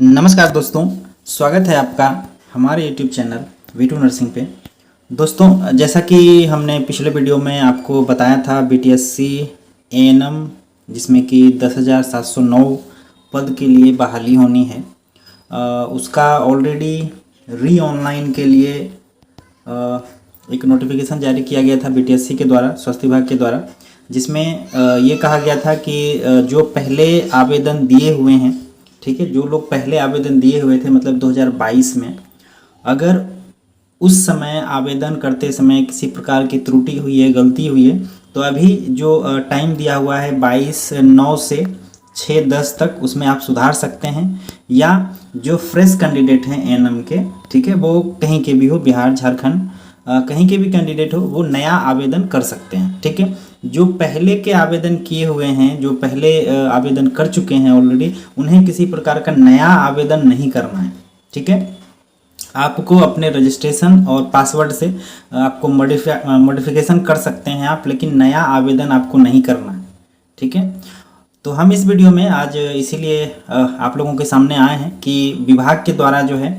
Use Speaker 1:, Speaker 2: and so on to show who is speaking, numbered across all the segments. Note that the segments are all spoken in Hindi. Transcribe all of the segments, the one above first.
Speaker 1: नमस्कार दोस्तों, स्वागत है आपका हमारे YouTube चैनल V2 नर्सिंग पे। दोस्तों, जैसा कि हमने पिछले वीडियो में आपको बताया था BTSC ANM जिसमें कि 10,709 पद के लिए बहाली होनी है, उसका ऑलरेडी री ऑनलाइन के लिए एक नोटिफिकेशन जारी किया गया था BTSC के द्वारा, स्वास्थ्य विभाग के द्वारा, जिसमें ये कहा गया था कि जो पहले आवेदन दिए हुए हैं, ठीक है, जो लोग पहले आवेदन दिए हुए थे मतलब 2022 में, अगर उस समय आवेदन करते समय किसी प्रकार की त्रुटि हुई है, गलती हुई है, तो अभी जो टाइम दिया हुआ है 22/9 से 6/10 तक, उसमें आप सुधार सकते हैं। या जो फ्रेश कैंडिडेट हैं एएनएम के, ठीक है, वो कहीं के भी हो, बिहार, झारखंड, कहीं के भी कैंडिडेट हो, वो नया आवेदन कर सकते हैं। ठीक है, जो पहले के आवेदन किए हुए हैं, जो पहले आवेदन कर चुके हैं ऑलरेडी, उन्हें किसी प्रकार का नया आवेदन नहीं करना है। ठीक है, आपको अपने रजिस्ट्रेशन और पासवर्ड से आपको मॉडिफिकेशन कर सकते हैं आप, लेकिन नया आवेदन आपको नहीं करना है। ठीक है, तो हम इस वीडियो में आज इसीलिए आप लोगों के सामने आए हैं कि विभाग के द्वारा जो है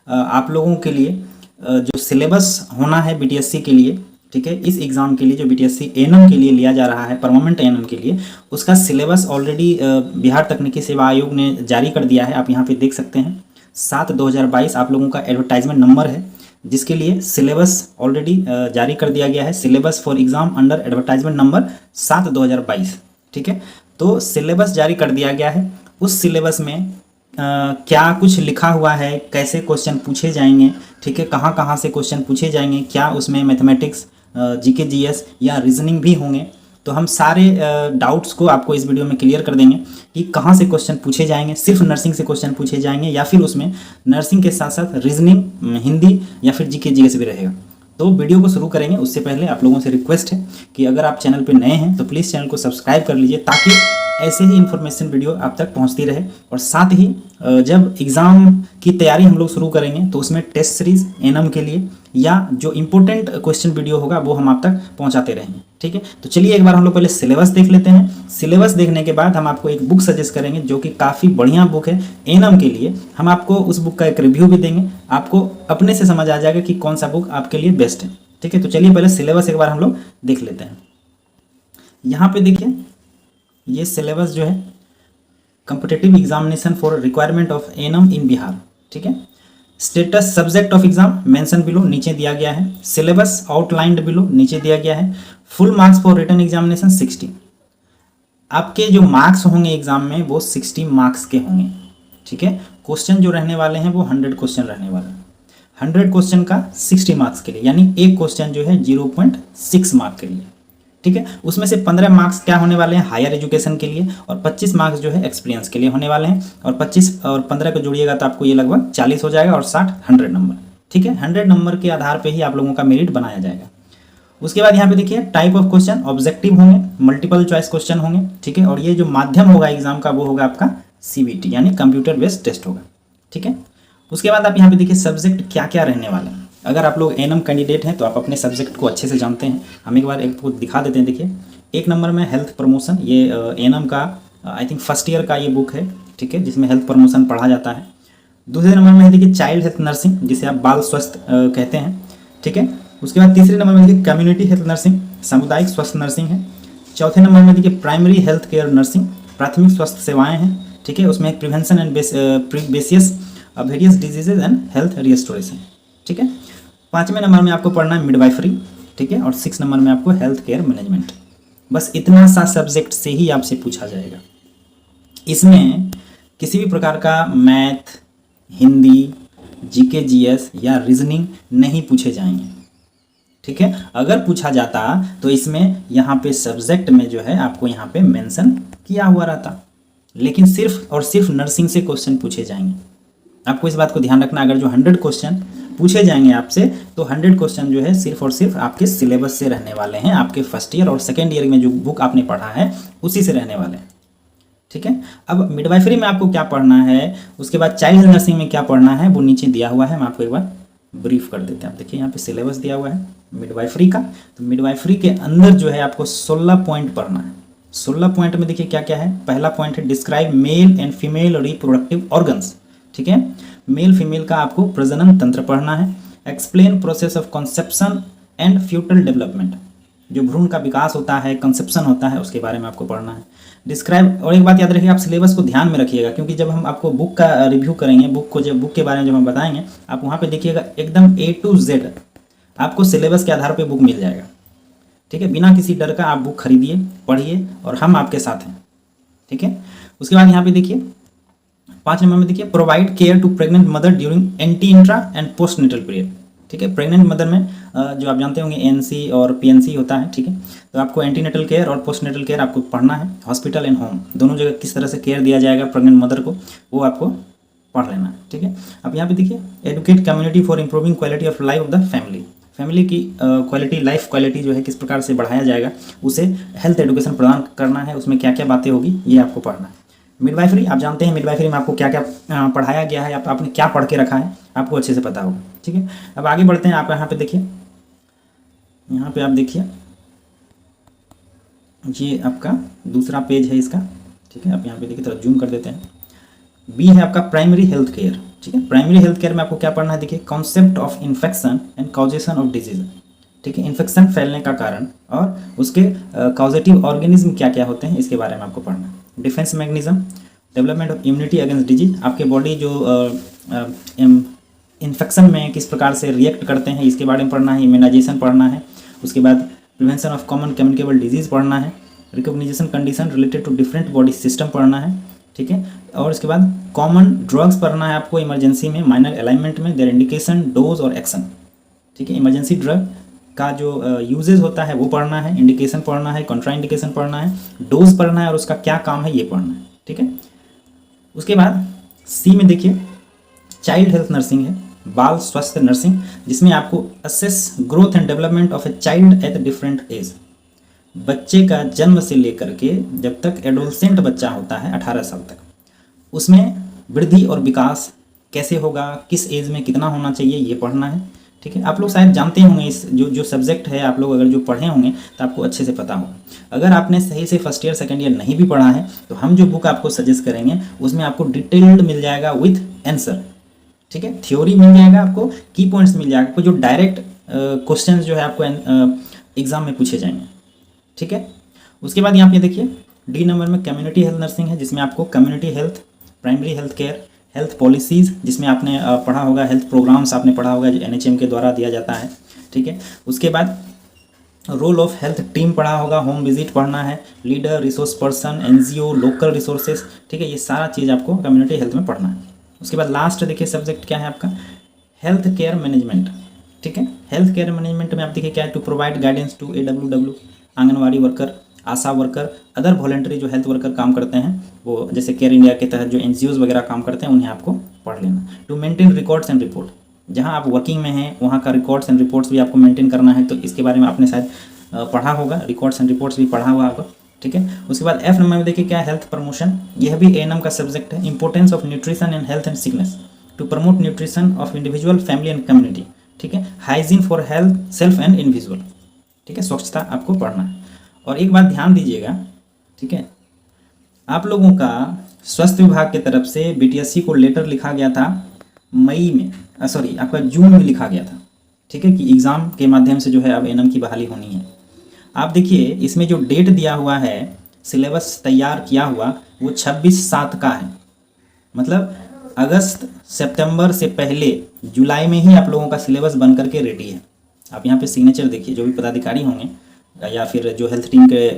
Speaker 1: आप लोगों के लिए जो सिलेबस होना है BTSC के लिए, ठीक है, इस एग्ज़ाम के लिए जो BTSC ANM के लिए लिया जा रहा है, परमानेंट ANM के लिए, उसका सिलेबस ऑलरेडी बिहार तकनीकी सेवा आयोग ने जारी कर दिया है। आप यहाँ पे देख सकते हैं 7/2022 आप लोगों का एडवर्टाइजमेंट नंबर है, जिसके लिए सिलेबस ऑलरेडी जारी कर दिया गया है। Syllabus for exam under advertisement number 7/2022। ठीक है, तो सिलेबस जारी कर दिया गया है। उस सिलेबस में क्या कुछ लिखा हुआ है, कैसे क्वेश्चन पूछे जाएंगे, ठीक है, कहाँ कहाँ से क्वेश्चन पूछे जाएंगे, क्या उसमें मैथमेटिक्स, GK GS या रीजनिंग भी होंगे, तो हम सारे डाउट्स को आपको इस वीडियो में क्लियर कर देंगे कि कहाँ से क्वेश्चन पूछे जाएंगे। सिर्फ नर्सिंग से क्वेश्चन पूछे जाएंगे या फिर उसमें नर्सिंग के साथ साथ रीजनिंग, हिंदी या फिर GK GS भी रहेगा। तो वीडियो को शुरू करेंगे उससे पहले आप लोगों से रिक्वेस्ट है कि अगर आप चैनल पर नए हैं तो प्लीज़ चैनल को सब्सक्राइब कर लीजिए, ताकि ऐसे ही इन्फॉर्मेशन वीडियो आप तक पहुंचती रहे। और साथ ही जब एग्ज़ाम की तैयारी हम लोग शुरू करेंगे तो उसमें टेस्ट सीरीज ANM के लिए या जो इम्पोर्टेंट क्वेश्चन वीडियो होगा वो हम आप तक पहुंचाते रहेंगे। ठीक है, तो चलिए एक बार हम लोग पहले सिलेबस देख लेते हैं। सिलेबस देखने के बाद हम आपको एक बुक सजेस्ट करेंगे जो कि काफ़ी बढ़िया बुक है ANM के लिए। हम आपको उस बुक का एक रिव्यू भी देंगे, आपको अपने से समझ आ जाएगा कि कौन सा बुक आपके लिए बेस्ट है। ठीक है, तो चलिए पहले सिलेबस एक बार हम लोग देख लेते हैं। यहाँ पे देखिए, ये सिलेबस जो है competitive examination for requirement of ANM इन बिहार। ठीक है, status subject of exam mention below, नीचे दिया गया है। सिलेबस आउटलाइंड बिलो, नीचे दिया गया है। Full marks for written examination 60। आपके जो मार्क्स होंगे एग्जाम में वो 60 मार्क्स के होंगे। ठीक है, क्वेश्चन जो रहने वाले हैं वो 100 क्वेश्चन रहने वाले हैं। 100 क्वेश्चन का 60 मार्क्स के लिए, यानी एक क्वेश्चन जो है 0.6 मार्क के लिए। ठीक है, उसमें से 15 मार्क्स क्या होने वाले हैं हायर एजुकेशन के लिए, और 25 मार्क्स जो है एक्सपीरियंस के लिए होने वाले हैं। और 25 और 15 को जोड़िएगा तो आपको ये लगभग 40 हो जाएगा, और 60 100 नंबर। ठीक है, 100 नंबर के आधार पे ही आप लोगों का मेरिट बनाया जाएगा। उसके बाद यहाँ पे देखिए टाइप ऑफ क्वेश्चन, ऑब्जेक्टिव होंगे, मल्टीपल चॉइस क्वेश्चन होंगे। ठीक है, और ये जो माध्यम होगा एग्जाम का वो होगा आपका CBT, यानी कंप्यूटर बेस्ड टेस्ट होगा। ठीक है, उसके बाद आप यहाँ पे देखिए सब्जेक्ट क्या क्या रहने वाले हैं। अगर आप लोग ANM कैंडिडेट हैं तो आप अपने सब्जेक्ट को अच्छे से जानते हैं। हम एक बार एक को दिखा देते हैं। देखिए, एक नंबर में हेल्थ प्रमोशन, ये ANM का आई थिंक फर्स्ट ईयर का ये बुक है। ठीक है, जिसमें हेल्थ प्रमोशन पढ़ा जाता है। दूसरे नंबर में देखिए चाइल्ड हेल्थ नर्सिंग, जिसे आप बाल स्वास्थ्य कहते हैं। ठीक है, उसके बाद तीसरे नंबर में देखिए कम्युनिटी हेल्थ नर्सिंग, सामुदायिक स्वास्थ्य नर्सिंग है। चौथे नंबर में देखिए प्राइमरी हेल्थ केयर नर्सिंग, प्राथमिक स्वास्थ्य सेवाएँ हैं। ठीक है, उसमें prevention and basis various diseases and health restoration. ठीक है, 5वें नंबर में आपको पढ़ना है मिडवाइफरी। ठीक है, और 6 नंबर में आपको हेल्थ केयर मैनेजमेंट। बस इतना सा सब्जेक्ट से ही आपसे पूछा जाएगा। इसमें किसी भी प्रकार का मैथ, हिंदी, GK GS या रीजनिंग नहीं पूछे जाएंगे। ठीक है, अगर पूछा जाता तो इसमें यहाँ पे सब्जेक्ट में जो है आपको यहाँ पे मेंशन किया हुआ रहता, लेकिन सिर्फ और सिर्फ नर्सिंग से क्वेश्चन पूछे जाएंगे। आपको इस बात को ध्यान रखना, अगर जो 100 क्वेश्चन पूछे जाएंगे आपसे, तो 100 क्वेश्चन जो है सिर्फ और सिर्फ आपके सिलेबस से रहने वाले हैं, आपके फर्स्ट ईयर और सेकेंड ईयर में जो बुक आपने पढ़ा है उसी से रहने वाले हैं। ठीक है, अब मिडवाइफरी में आपको क्या पढ़ना है, उसके बाद चाइल्ड नर्सिंग में क्या पढ़ना है वो नीचे दिया हुआ है। हम आपको एक बार ब्रीफ कर देते हैं। आप देखिए यहाँ पे सिलेबस दिया हुआ है मिडवाइफरी का। तो मिडवाइफरी के अंदर जो है आपको 16 पॉइंट पढ़ना है। 16 पॉइंट में देखिए क्या क्या है। पहला पॉइंट है describe male and female reproductive organs. ठीक है। मेल फीमेल का आपको प्रजनन तंत्र पढ़ना है। Explain process of conception and foetal development, जो भ्रूण का विकास होता है, कंसेप्शन होता है, उसके बारे में आपको पढ़ना है। डिस्क्राइब, और एक बात याद रखिएगा, आप सिलेबस को ध्यान में रखिएगा, क्योंकि जब हम आपको बुक का रिव्यू करेंगे, बुक के बारे में जब हम बताएंगे, आप वहाँ पे देखिएगा एकदम A to Z आपको सिलेबस के आधार पर बुक मिल जाएगा। ठीक है, बिना किसी डर का आप बुक खरीदिए, पढ़िए, और हम आपके साथ हैं। ठीक है। उसके बाद यहाँ पे देखिए 5 नंबर में देखिए, provide care to pregnant mother during ante intra and post natal period. ठीक है, प्रेग्नेंट मदर में जो आप जानते होंगे एनसी और पीएनसी होता है। ठीक है, तो आपको एंटीनेटल केयर और पोस्ट नेटल केयर आपको पढ़ना है। हॉस्पिटल एंड होम दोनों जगह किस तरह से केयर दिया जाएगा प्रेग्नेंट मदर को, वो आपको पढ़ लेना है। ठीक है, अब यहाँ पे देखिए, educate community for improving quality of life of the family. Family की क्वालिटी, लाइफ क्वालिटी जो है किस प्रकार से बढ़ाया जाएगा, उसे हेल्थ एडुकेशन प्रदान करना है। उसमें क्या क्या बातें होगी ये आपको पढ़ना है। मिडवाइफरी, आप जानते हैं मिडवाइफरी में आपको क्या क्या पढ़ाया गया है, आपने क्या पढ़ के रखा है, आपको अच्छे से पता होगा। ठीक है, अब आगे बढ़ते हैं। आप यहाँ पे देखिए, यहाँ पे आप देखिए, ये आपका दूसरा पेज है इसका। ठीक है, आप यहाँ पे देखिए, थोड़ा जूम कर देते हैं। बी है आपका प्राइमरी हेल्थ केयर। ठीक है, प्राइमरी हेल्थ केयर में आपको क्या पढ़ना है, देखिए, concept of infection and causation of disease. ठीक है, इन्फेक्शन फैलने का कारण और उसके कॉजेटिव ऑर्गेनिज्म क्या क्या होते हैं, इसके बारे में आपको पढ़ना है। Defence mechanism, development of immunity against disease, आपके बॉडी जो इन्फेक्शन में किस प्रकार से रिएक्ट करते हैं, इसके बारे में पढ़ना है। इम्यूनाइजेशन पढ़ना है। उसके बाद prevention of common communicable disease पढ़ना है। Recognition condition related to different body system पढ़ना है। ठीक है, और उसके बाद कॉमन ड्रग्स पढ़ना है आपको इमरजेंसी में, माइनर अलाइनमेंट में, देयर इंडिकेशन, डोज और एक्शन। ठीक है, इमरजेंसी ड्रग का जो यूजेज होता है वो पढ़ना है, इंडिकेशन पढ़ना है, कॉन्ट्रा इंडिकेशन पढ़ना है, डोज पढ़ना है और उसका क्या काम है ये पढ़ना है। ठीक है, उसके बाद सी में देखिए, चाइल्ड हेल्थ नर्सिंग है, बाल स्वास्थ्य नर्सिंग, जिसमें आपको assess growth and development of a child at different age. बच्चे का जन्म से लेकर के जब तक एडोलसेंट बच्चा होता है 18 साल तक, उसमें वृद्धि और विकास कैसे होगा, किस एज में कितना होना चाहिए, ये पढ़ना है। ठीक है, आप लोग शायद जानते होंगे इस जो सब्जेक्ट है, आप लोग अगर जो पढ़े होंगे तो आपको अच्छे से पता होगा। अगर आपने सही से फर्स्ट ईयर सेकंड ईयर नहीं भी पढ़ा है तो हम जो बुक आपको सजेस्ट करेंगे उसमें आपको डिटेल्ड मिल जाएगा विथ आंसर। ठीक है, थ्योरी मिल जाएगा आपको, की पॉइंट्स मिल जाएगा आपको, जो डायरेक्ट क्वेश्चन जो है आपको एग्जाम में पूछे जाएंगे। ठीक है, उसके बाद यहाँ पे देखिए डी नंबर में कम्युनिटी हेल्थ नर्सिंग है, जिसमें आपको community health, primary health care, health policies, जिसमें आपने पढ़ा होगा, हेल्थ प्रोग्राम्स आपने पढ़ा होगा जो NHM के द्वारा दिया जाता है। ठीक है, उसके बाद रोल ऑफ हेल्थ टीम पढ़ा होगा, होम विजिट पढ़ना है, leader, resource person, NGO, local resources. ठीक है, ये सारा चीज़ आपको कम्युनिटी हेल्थ में पढ़ना है। उसके बाद लास्ट देखिए सब्जेक्ट क्या है आपका, हेल्थ केयर मैनेजमेंट। ठीक है, हेल्थ केयर मैनेजमेंट में आप देखिए क्या है, to provide guidance to AWW, anganwadi worker, ASHA worker, other voluntary जो हेल्थ वर्कर काम करते हैं, वो जैसे केयर इंडिया के तहत जो NGOs वगैरह काम करते हैं, उन्हें आपको पढ़ लेना। To maintain records and report, जहाँ आप वर्किंग में हैं वहाँ का रिकॉर्ड्स एंड रिपोर्ट्स भी आपको मेंटेन करना है, तो इसके बारे में आपने शायद पढ़ा होगा, रिकॉर्ड्स एंड रिपोर्ट्स भी पढ़ा हुआ होगा। ठीक है, उसके बाद F नंबर में देखिए क्या है, हेल्थ प्रमोशन, यह भी ANM का सब्जेक्ट है। Importance of nutrition and health and sickness, to promote nutrition of individual, family and community. ठीक है, hygiene for health, self and individual. ठीक है, स्वच्छता आपको पढ़ना है। और एक बात ध्यान दीजिएगा, ठीक है, आप लोगों का स्वास्थ्य विभाग की तरफ से BTSC को लेटर लिखा गया था मई में, आपका जून में लिखा गया था। ठीक है, कि एग्ज़ाम के माध्यम से जो है अब ANM की बहाली होनी है। आप देखिए इसमें जो डेट दिया हुआ है, सिलेबस तैयार किया हुआ, वो 26/7 का है। मतलब अगस्त सितंबर से पहले जुलाई में ही आप लोगों का सिलेबस बन करके रेडी है। आप यहाँ पे सिग्नेचर देखिए, जो भी पदाधिकारी होंगे या फिर जो हेल्थ टीम के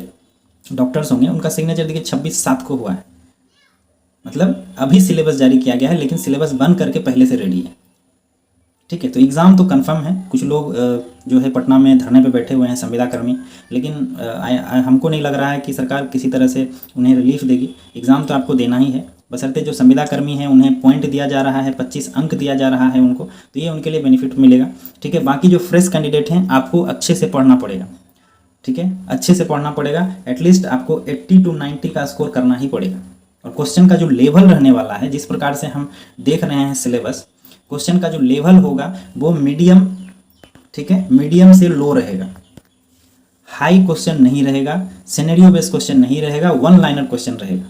Speaker 1: डॉक्टर्स होंगे, उनका सिग्नेचर देखिए 26/7 को हुआ है। मतलब अभी सिलेबस जारी किया गया है, लेकिन सिलेबस बन करके पहले से रेडी है। ठीक है, तो एग्ज़ाम तो कंफर्म है। कुछ लोग जो है पटना में धरने पे बैठे हुए हैं, संविदा कर्मी, लेकिन हमको नहीं लग रहा है कि सरकार किसी तरह से उन्हें रिलीफ देगी। एग्ज़ाम तो आपको देना ही है, बशर्ते जो संविदा कर्मी हैं उन्हें पॉइंट दिया जा रहा है, 25 अंक दिया जा रहा है उनको, तो ये उनके लिए बेनिफिट मिलेगा। ठीक है, बाकी जो फ्रेश कैंडिडेट हैं आपको अच्छे से पढ़ना पड़ेगा। ठीक है, अच्छे से पढ़ना पड़ेगा, एटलीस्ट आपको 80 to 90 का स्कोर करना ही पड़ेगा। और क्वेश्चन का जो लेवल रहने वाला है, जिस प्रकार से हम देख रहे हैं सिलेबस, क्वेश्चन का जो लेवल होगा वो मीडियम, ठीक है, मीडियम से लो रहेगा। हाई क्वेश्चन नहीं रहेगा, सिनेरियो बेस्ड क्वेश्चन नहीं रहेगा, वन लाइनर क्वेश्चन रहेगा।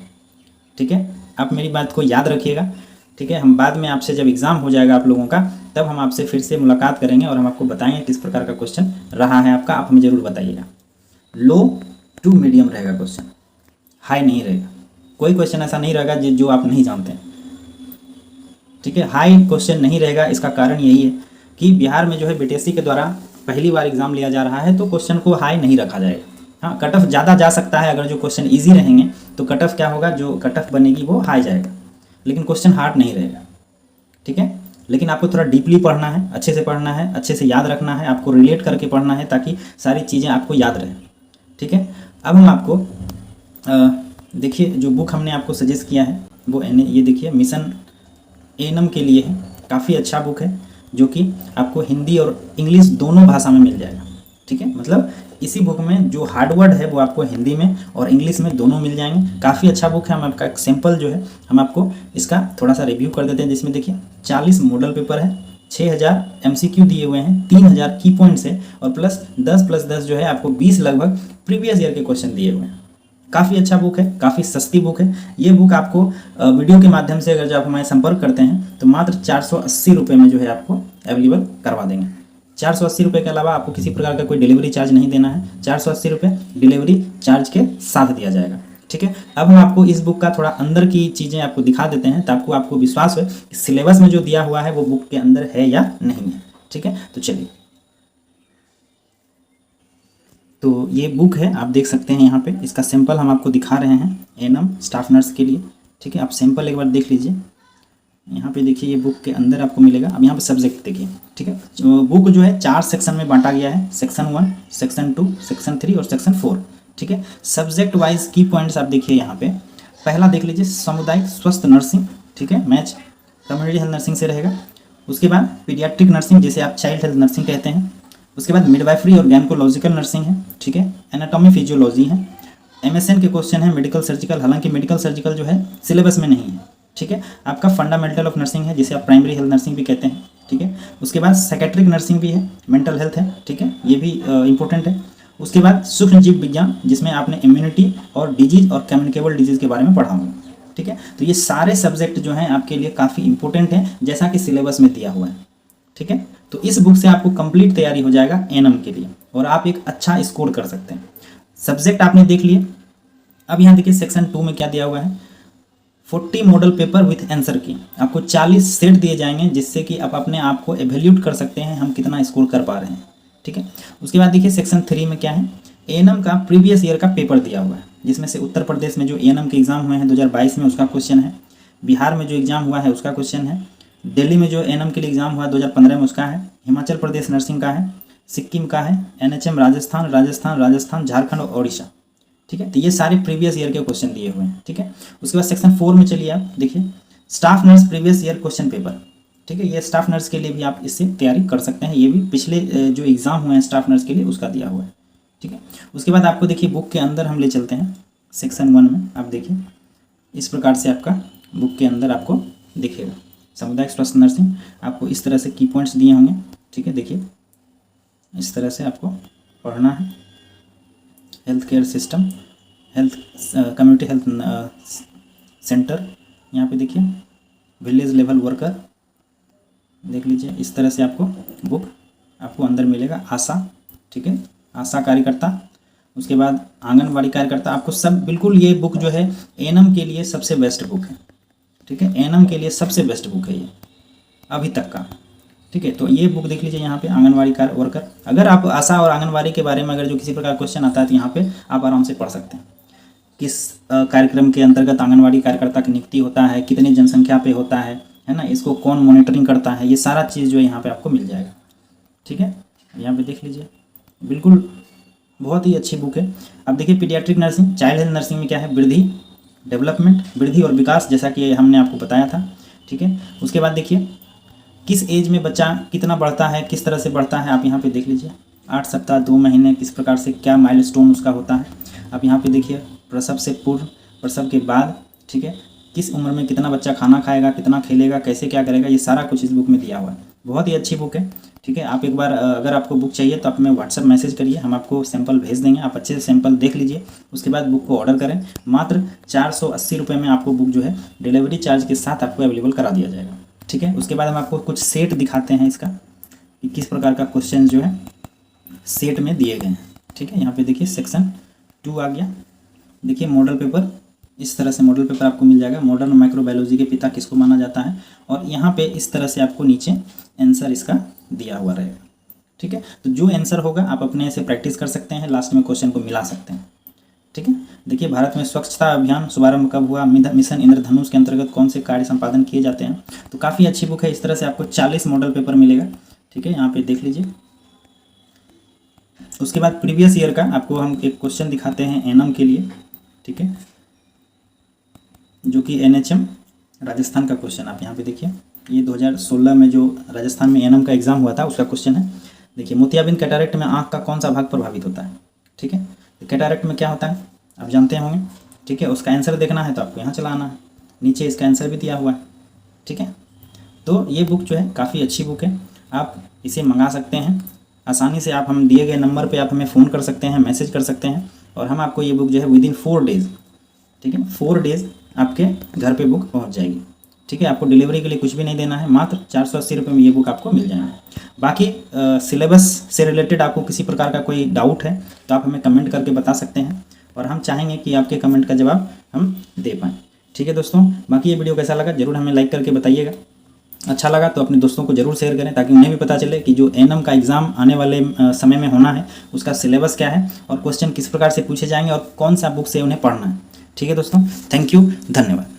Speaker 1: ठीक है, आप मेरी बात को याद रखिएगा। ठीक है, हम बाद में आपसे जब एग्ज़ाम हो जाएगा आप लोगों का, तब हम आपसे फिर से मुलाकात करेंगे और हम आपको बताएंगे किस प्रकार का क्वेश्चन रहा है आपका। आप हमें ज़रूर बताइएगा। लो टू मीडियम रहेगा क्वेश्चन, हाई नहीं रहेगा। कोई क्वेश्चन ऐसा नहीं रहेगा जो आप नहीं जानते हैं, ठीक है। हाई क्वेश्चन नहीं रहेगा, इसका कारण यही है कि बिहार में जो है बीटीएससी के द्वारा पहली बार एग्जाम लिया जा रहा है, तो क्वेश्चन को हाई नहीं रखा जाएगा। हाँ, कट ऑफ ज़्यादा जा सकता है, अगर जो क्वेश्चन ईजी रहेंगे तो कट ऑफ क्या होगा, जो कट ऑफ बनेगी वो हाई जाएगा, लेकिन क्वेश्चन हार्ड नहीं रहेगा, ठीक है। लेकिन आपको थोड़ा डीपली पढ़ना है, अच्छे से पढ़ना है, अच्छे से याद रखना है, आपको रिलेट करके पढ़ना है ताकि सारी चीज़ें आपको याद रहें, ठीक है। अब हम आपको देखिए जो बुक हमने आपको सजेस्ट किया है वो ये देखिए मिशन एएनएम के लिए है। काफ़ी अच्छा बुक है जो कि आपको हिंदी और इंग्लिश दोनों भाषा में मिल जाएगा, ठीक है। मतलब इसी बुक में जो हार्ड वर्ड है वो आपको हिंदी में और इंग्लिश में दोनों मिल जाएंगे। काफ़ी अच्छा बुक है। हम आपका एक सैम्पल जो है हम आपको इसका थोड़ा सा रिव्यू कर देते हैं, जिसमें देखिए 40 मॉडल पेपर है, 6000 एमसीक्यू दिए हुए हैं, 3000 की पॉइंट्स है और प्लस 10 जो है आपको 20 लगभग प्रीवियस ईयर के क्वेश्चन दिए हुए हैं। काफ़ी अच्छा बुक है, काफ़ी सस्ती बुक है। ये बुक आपको वीडियो के माध्यम से अगर जो आप हमारे संपर्क करते हैं तो मात्र 480 रुपये में जो है आपको अवेलेबल करवा देंगे। 480 रुपये के अलावा आपको किसी प्रकार का कोई डिलीवरी चार्ज नहीं देना है। 480 रुपये डिलीवरी चार्ज के साथ दिया जाएगा, ठीक है। अब हम आपको इस बुक का थोड़ा अंदर की चीज़ें आपको दिखा देते हैं ताकि आपको विश्वास हो कि सिलेबस में जो दिया हुआ है वो बुक के अंदर है या नहीं है, ठीक है। तो चलिए, तो ये बुक है, आप देख सकते हैं यहाँ पे इसका सैंपल हम आपको दिखा रहे हैं एएनएम स्टाफ नर्स के लिए, ठीक है। आप सैंपल एक बार देख लीजिए। यहाँ पे देखिए ये बुक के अंदर आपको मिलेगा। अब यहाँ पे सब्जेक्ट देखिए, ठीक है। बुक जो है 4 सेक्शन में बांटा गया है, सेक्शन 1, सेक्शन 2, सेक्शन 3 और सेक्शन 4, ठीक है। सब्जेक्ट वाइज की पॉइंट्स आप देखिए यहाँ पे। पहला देख लीजिए सामुदायिक स्वस्थ नर्सिंग, ठीक है, मैच कम्युनिटी हेल्थ नर्सिंग से रहेगा। उसके बाद पीडियाट्रिक नर्सिंग जिसे आप चाइल्ड हेल्थ नर्सिंग कहते हैं। उसके बाद मिडवाइफरी और गैनकोलॉजिकल नर्सिंग है, ठीक है। एनाटॉमी फिजियोलॉजी है। एमएसएन के क्वेश्चन है मेडिकल सर्जिकल, हालांकि मेडिकल सर्जिकल जो है सिलेबस में नहीं है, ठीक है। आपका फंडामेंटल ऑफ नर्सिंग है जिसे आप प्राइमरी हेल्थ नर्सिंग भी कहते हैं, ठीक है। उसके बाद साइकेट्रिक नर्सिंग भी है, मेंटल हेल्थ है, ठीक है, ये भी इंपॉर्टेंट है। उसके बाद सूक्ष्म जीव विज्ञान जिसमें आपने इम्यूनिटी और डिजीज और कम्युनिकेबल डिजीज के बारे में पढ़ा होगा, ठीक है। तो ये सारे सब्जेक्ट जो हैं आपके लिए काफ़ी इंपॉर्टेंट हैं जैसा कि सिलेबस में दिया हुआ है, ठीक है। तो इस बुक से आपको कंप्लीट तैयारी हो जाएगा एएनएम के लिए और आप एक अच्छा स्कोर कर सकते हैं। सब्जेक्ट आपने देख लिए। अब यहाँ देखिए सेक्शन 2 में क्या दिया हुआ है, 40 मॉडल पेपर विथ आंसर की। आपको 40 सेट दिए जाएंगे जिससे कि आप अपने आप को एवेल्यूट कर सकते हैं हम कितना स्कोर कर पा रहे हैं, ठीक है। उसके बाद देखिए सेक्शन 3 में क्या है, एएनएम का प्रीवियस ईयर का पेपर दिया हुआ है जिसमें से उत्तर प्रदेश में जो एएनएम के एग्जाम हुए हैं 2022 में उसका क्वेश्चन है, बिहार में जो एग्जाम हुआ है उसका क्वेश्चन है, दिल्ली में जो एएनएम के लिए एग्जाम हुआ 2015 में उसका है, हिमाचल प्रदेश नर्सिंग का है, सिक्किम का है, एनएचएम राजस्थान झारखंड और ओडिशा, ठीक है। तो ये सारे प्रीवियस ईयर के क्वेश्चन दिए हुए हैं, ठीक है। उसके बाद सेक्शन 4 में चलिए आप देखिए staff nurse previous year question paper, ठीक है। ये स्टाफ नर्स के लिए भी आप इससे तैयारी कर सकते हैं। ये भी पिछले जो एग्जाम हुए हैं स्टाफ नर्स के लिए उसका दिया हुआ है, ठीक है। उसके बाद आपको देखिए बुक के अंदर हम ले चलते हैं सेक्शन 1 में। आप देखिए इस प्रकार से आपका बुक के अंदर आपको दिखेगा सामुदायिक स्वास्थ्य नर्सिंग। आपको इस तरह से की पॉइंट्स दिए होंगे, ठीक है। देखिए इस तरह से आपको पढ़ना है। Health care system, health community health centre, यहाँ पे देखिए विलेज लेवल वर्कर, देख लीजिए इस तरह से आपको बुक आपको अंदर मिलेगा। आशा, ठीक है, आशा कार्यकर्ता, उसके बाद आंगनवाड़ी कार्यकर्ता, आपको सब बिल्कुल ये बुक जो है एएनएम के लिए सबसे बेस्ट बुक है, ठीक है। एएनएम के लिए सबसे बेस्ट बुक है ये अभी तक का, ठीक है। तो ये बुक देख लीजिए यहाँ पे आंगनवाड़ी कार्य वर्कर। अगर आप आशा और आंगनवाड़ी के बारे में अगर जो किसी प्रकार क्वेश्चन आता है तो यहाँ पे आप आराम से पढ़ सकते हैं। किस कार्यक्रम के अंतर्गत आंगनवाड़ी कार्यकर्ता की नियुक्ति होता है, कितनी जनसंख्या पे होता है ना, इसको कौन मॉनिटरिंग करता है, ये सारा चीज़ जो है यहाँ पे आपको मिल जाएगा, ठीक है। यहाँ पे देख लीजिए बिल्कुल बहुत ही अच्छी बुक है। अब देखिए paediatric nursing, child health nursing में क्या है, वृद्धि डेवलपमेंट, वृद्धि और विकास, जैसा कि हमने आपको बताया था, ठीक है। उसके बाद देखिए किस एज में बच्चा कितना बढ़ता है, किस तरह से बढ़ता है, आप यहाँ पे देख लीजिए 8 सप्ताह 2 महीने किस प्रकार से क्या माइलस्टोन उसका होता है। आप यहाँ पे देखिए प्रसव से पूर्व, प्रसव के बाद, ठीक है, किस उम्र में कितना बच्चा खाना खाएगा, कितना खेलेगा, कैसे क्या करेगा, ये सारा कुछ इस बुक में दिया हुआ है। बहुत ही अच्छी बुक है। ठीक है, आप एक बार अगर आपको बुक चाहिए तो आप हमें व्हाट्सएप मैसेज करिए, हम आपको सैंपल भेज देंगे। आप अच्छे से सैंपल देख लीजिए, उसके बाद बुक को ऑर्डर करें। मात्र 480 रुपये में आपको बुक जो है डिलीवरी चार्ज के साथ आपको अवेलेबल करा दिया जाएगा। ठीक है, उसके बाद हम आपको कुछ सेट दिखाते हैं इसका कि किस प्रकार का क्वेश्चन जो है सेट में दिए गए हैं। ठीक है, यहाँ पे देखिए सेक्शन 2 आ गया। देखिए मॉडल पेपर, इस तरह से मॉडल पेपर आपको मिल जाएगा। मॉडर्न माइक्रोबायोलॉजी के पिता किसको माना जाता है, और यहाँ पे इस तरह से आपको नीचे आंसर इसका दिया हुआ रहेगा। ठीक है, तो जो आंसर होगा आप अपने से प्रैक्टिस कर सकते हैं, लास्ट में क्वेश्चन को मिला सकते हैं। ठीक है, देखिए भारत में स्वच्छता अभियान शुभारंभ कब हुआ, मिशन इंद्रधनुष के अंतर्गत कौन से कार्य संपादन किए जाते हैं। तो काफ़ी अच्छी बुक है। इस तरह से आपको 40 मॉडल पेपर मिलेगा। ठीक है, यहाँ पे देख लीजिए। उसके बाद प्रीवियस ईयर का आपको हम एक क्वेश्चन दिखाते हैं एनएम के लिए। ठीक है, जो कि एनएचएम राजस्थान का क्वेश्चन आप यहाँ पे देखिए। ये 2016 में जो राजस्थान में एनएम का एग्जाम हुआ था उसका क्वेश्चन है। देखिए मोतियाबिंद कैटरेक्ट में आँख का कौन सा भाग प्रभावित होता है। ठीक है, तो कैटरेक्ट में क्या होता है आप जानते होंगे। ठीक है, उसका आंसर देखना है तो आपको यहाँ चला आना है, नीचे इसका आंसर भी दिया हुआ है। ठीक है, तो ये बुक जो है काफ़ी अच्छी बुक है, आप इसे मंगा सकते हैं आसानी से। आप हम दिए गए नंबर पे आप हमें फ़ोन कर सकते हैं, मैसेज कर सकते हैं, और हम आपको ये बुक जो है विदिन 4 डेज़, ठीक है 4 डेज़ आपके घर पे बुक पहुंच जाएगी। ठीक है, आपको डिलीवरी के लिए कुछ भी नहीं देना है, मात्र 480 रुपये में ये बुक आपको मिल जाएगी। बाकी सिलेबस से रिलेटेड आपको किसी प्रकार का कोई डाउट है तो आप हमें कमेंट करके बता सकते हैं, और हम चाहेंगे कि आपके कमेंट का जवाब हम दे पाएँ। ठीक है दोस्तों, बाकी ये वीडियो कैसा लगा ज़रूर हमें लाइक करके बताइएगा। अच्छा लगा तो अपने दोस्तों को ज़रूर शेयर करें, ताकि उन्हें भी पता चले कि जो एनएम का एग्ज़ाम आने वाले समय में होना है उसका सिलेबस क्या है, और क्वेश्चन किस प्रकार से पूछे जाएंगे, और कौन सा बुक से उन्हें पढ़ना है। ठीक है दोस्तों, थैंक यू, धन्यवाद।